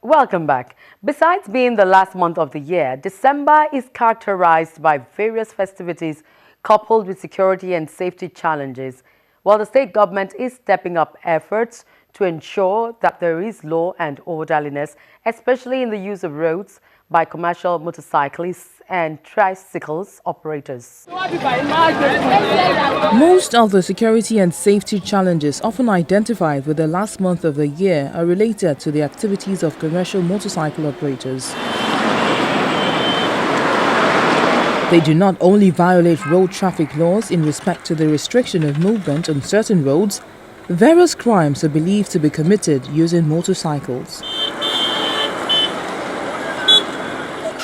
Welcome back. Besides being the last month of the year, December is characterized by various festivities coupled with security and safety challenges, while the state government is stepping up efforts to ensure that there is law and orderliness, especially in the use of roads by commercial motorcyclists and tricycles operators. Most of the security and safety challenges often identified with the last month of the year are related to the activities of commercial motorcycle operators. They do not only violate road traffic laws in respect to the restriction of movement on certain roads, various crimes are believed to be committed using motorcycles.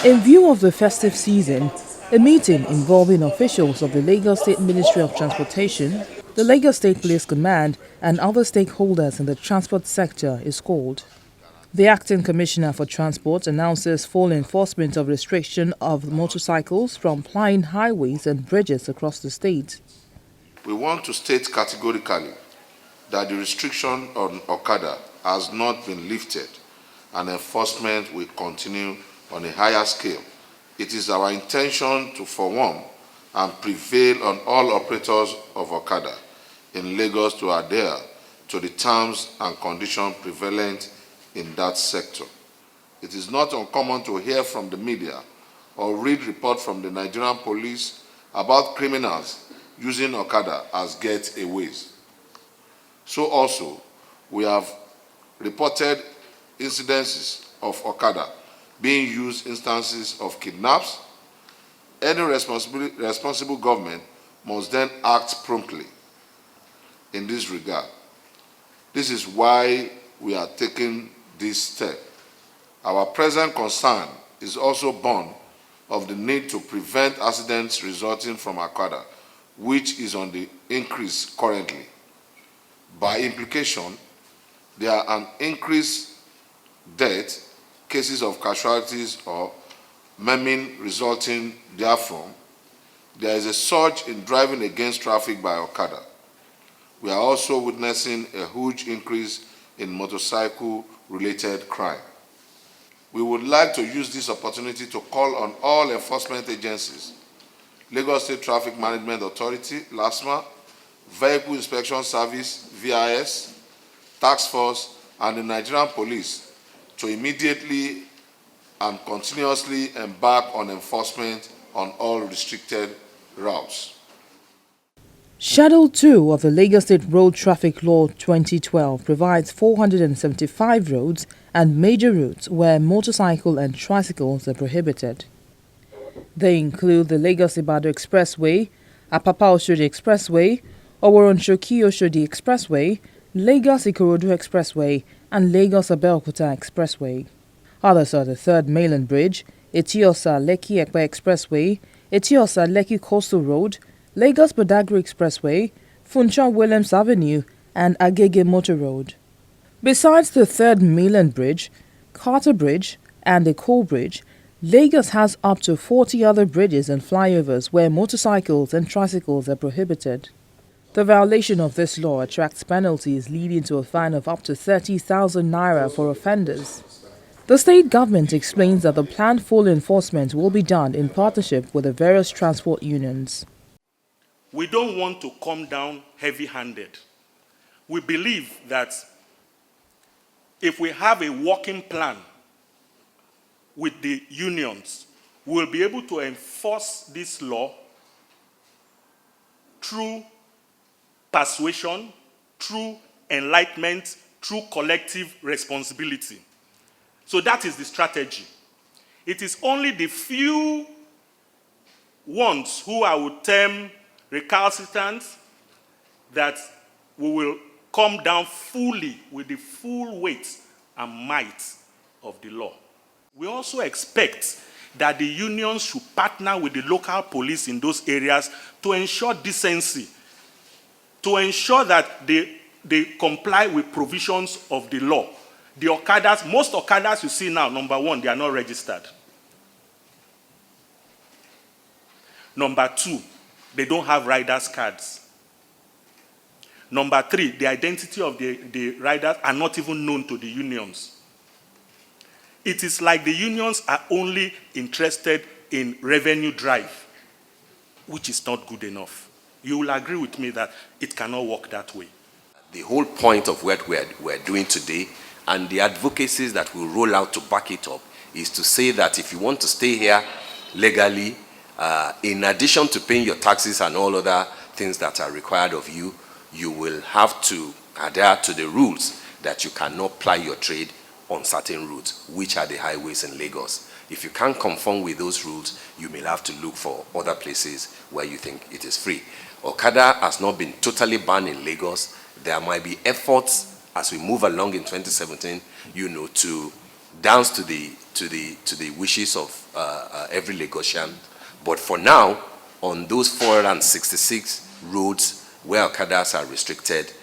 In view of the festive season, a meeting involving officials of the Lagos State Ministry of Transportation, the Lagos State Police Command, and other stakeholders in the transport sector is called. The Acting Commissioner for Transport announces full enforcement of restriction of motorcycles from plying highways and bridges across the state. We want to state categorically that the restriction on Okada has not been lifted and enforcement will continue on a higher scale. It is our intention to forewarn and prevail on all operators of Okada in Lagos to adhere to the terms and conditions prevalent in that sector. It is not uncommon to hear from the media or read reports from the Nigerian police about criminals using Okada as getaways. So also, we have reported incidences of Okada being used instances of kidnaps. Any responsible government must then act promptly in this regard. This is why we are taking this step. Our present concern is also born of the need to prevent accidents resulting from Okada, which is on the increase currently. By implication, there are an increased death, cases of casualties or maiming resulting therefrom. There is a surge in driving against traffic by Okada. We are also witnessing a huge increase in motorcycle-related crime. We would like to use this opportunity to call on all enforcement agencies, Lagos State Traffic Management Authority, LASMA, Vehicle Inspection Service, VIS, Task Force, and the Nigerian Police to immediately and continuously embark on enforcement on all restricted routes. Schedule 2 of the Lagos State Road Traffic Law 2012 provides 475 roads and major routes where motorcycle and tricycles are prohibited. They include the Lagos-Ibadan Expressway, Apapa-Oshodi Expressway, Oworonshoko-Oshodi Expressway, Lagos-Ikorodu Expressway, and Lagos-Abeokuta Expressway. Others are the 3rd Mainland Bridge, Etiosa-Lekki-Epe Expressway, Etiosa-Lekki Coastal Road, Lagos-Badagry Expressway, Funchal-Williams Avenue, and Agege Motor Road. Besides the 3rd Mainland Bridge, Carter Bridge, and the Coal Bridge, Lagos has up to 40 other bridges and flyovers where motorcycles and tricycles are prohibited. The violation of this law attracts penalties leading to a fine of up to 30,000 naira for offenders. The state government explains that the planned full enforcement will be done in partnership with the various transport unions. We don't want to come down heavy-handed. We believe that if we have a working plan with the unions, we'll be able to enforce this law through persuasion, through enlightenment, through collective responsibility. So that is the strategy. It is only the few ones who I would term recalcitrant that we will come down fully with the full weight and might of the law. We also expect that the unions should partner with the local police in those areas to ensure decency, to ensure that they comply with provisions of the law. The Okadas, most Okadas you see now, number one, they are not registered. Number two, they don't have riders' cards. Number three, the identity of the riders are not even known to the unions. it is like the unions are only interested in revenue drive, which is not good enough. You will agree with me that it cannot work that way. The whole point of what we're doing today and the advocacies that we'll roll out to back it up is to say that if you want to stay here legally, in addition to paying your taxes and all other things that are required of you, you will have to adhere to the rules that you cannot ply your trade on certain routes, which are the highways in Lagos. If you can't conform with those rules, you may have to look for other places where you think it is free. Okada has not been totally banned in Lagos. There might be efforts as we move along in 2017, to dance to the wishes of every Lagosian. But for now, on those 466 roads where Okadas are restricted,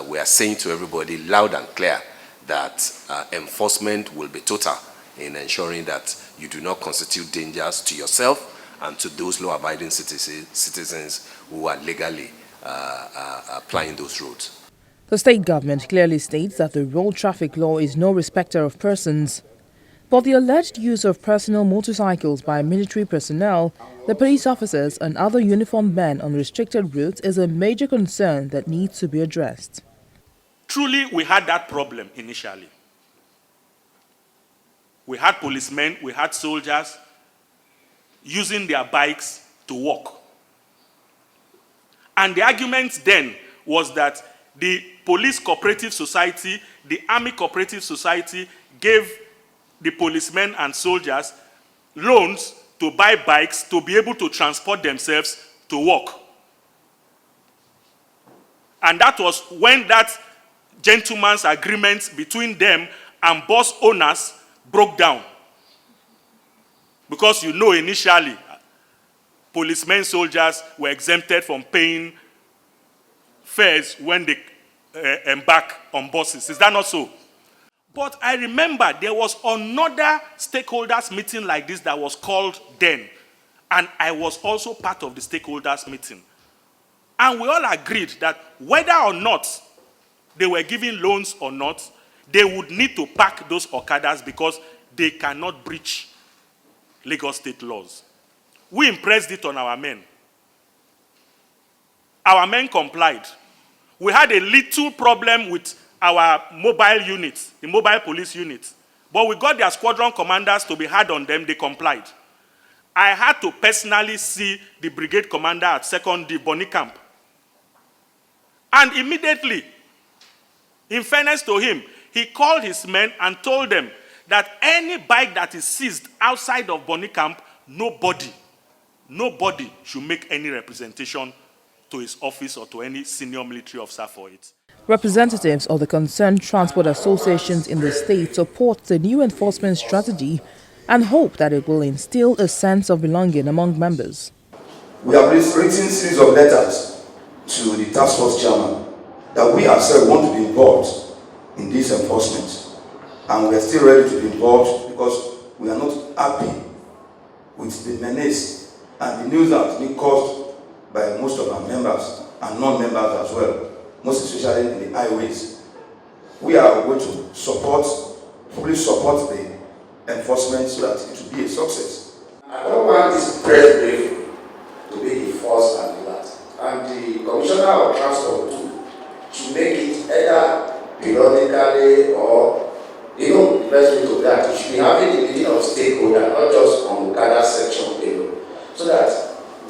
we are saying to everybody loud and clear that enforcement will be total in ensuring that you do not constitute dangers to yourself and to those law-abiding citizens who are legally applying those roads. The state government clearly states that the road traffic law is no respecter of persons. But the alleged use of personal motorcycles by military personnel, the police officers and other uniformed men on restricted routes is a major concern that needs to be addressed. Truly, we had that problem initially. We had policemen, we had soldiers using their bikes to walk. And the argument then was that the police cooperative society, the army cooperative society gave the policemen and soldiers loans to buy bikes to be able to transport themselves to work. And that was when that gentleman's agreement between them and bus owners broke down. Because initially, policemen, soldiers were exempted from paying fares when they embark on buses. Is that not so? But I remember there was another stakeholders meeting like this that was called then. And I was also part of the stakeholders meeting. And we all agreed that whether or not they were giving loans or not, they would need to park those Okadas because they cannot breach Lagos state laws. We impressed it on our men. Our men complied. We had a little problem with our mobile units, the mobile police units. But we got their squadron commanders to be hard on them, they complied. I had to personally see the brigade commander at 2nd D, Bonny Camp. And immediately, in fairness to him, he called his men and told them that any bike that is seized outside of Bonny Camp, nobody should make any representation to his office or to any senior military officer for it. Representatives of the concerned transport associations in the state support the new enforcement strategy and hope that it will instill a sense of belonging among members. We have written a series of letters to the task force chairman that we ourselves want to be involved in this enforcement. And we are still ready to be involved because we are not happy with the menace and the news that has been caused by most of our members and non-members as well, most especially in the highways. We are going to fully support the enforcement so that it will be a success. I don't want this press briefing to be the first and the last. And the Commissioner of Transport too, to make it either periodically or, let's to that. You should be having a meeting of stakeholders, not just on the Okada section alone, so that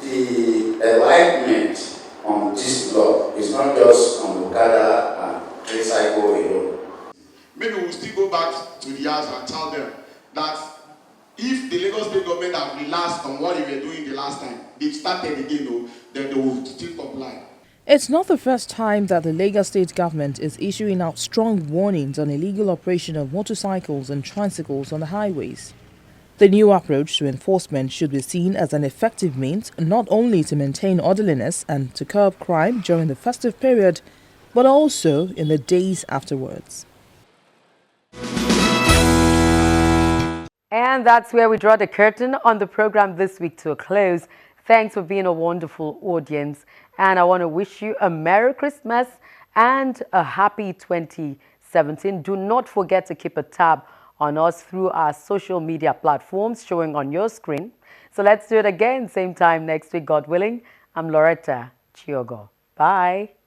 the alignment on this law is not just on Okada and tricycle alone. Maybe we'll still go back to the house and tell them that if the Lagos State government have relaxed on what they were doing the last time, they've started again, then they will still comply. It's not the first time that the Lagos state government is issuing out strong warnings on illegal operation of motorcycles and tricycles on the highways. The new approach to enforcement should be seen as an effective means not only to maintain orderliness and to curb crime during the festive period, but also in the days afterwards. And that's where we draw the curtain on the program this week to a close. Thanks for being a wonderful audience. And I want to wish you a Merry Christmas and a happy 2017. Do not forget to keep a tab on us through our social media platforms showing on your screen. So let's do it again, same time next week, God willing. I'm Loretta Chiogo. Bye.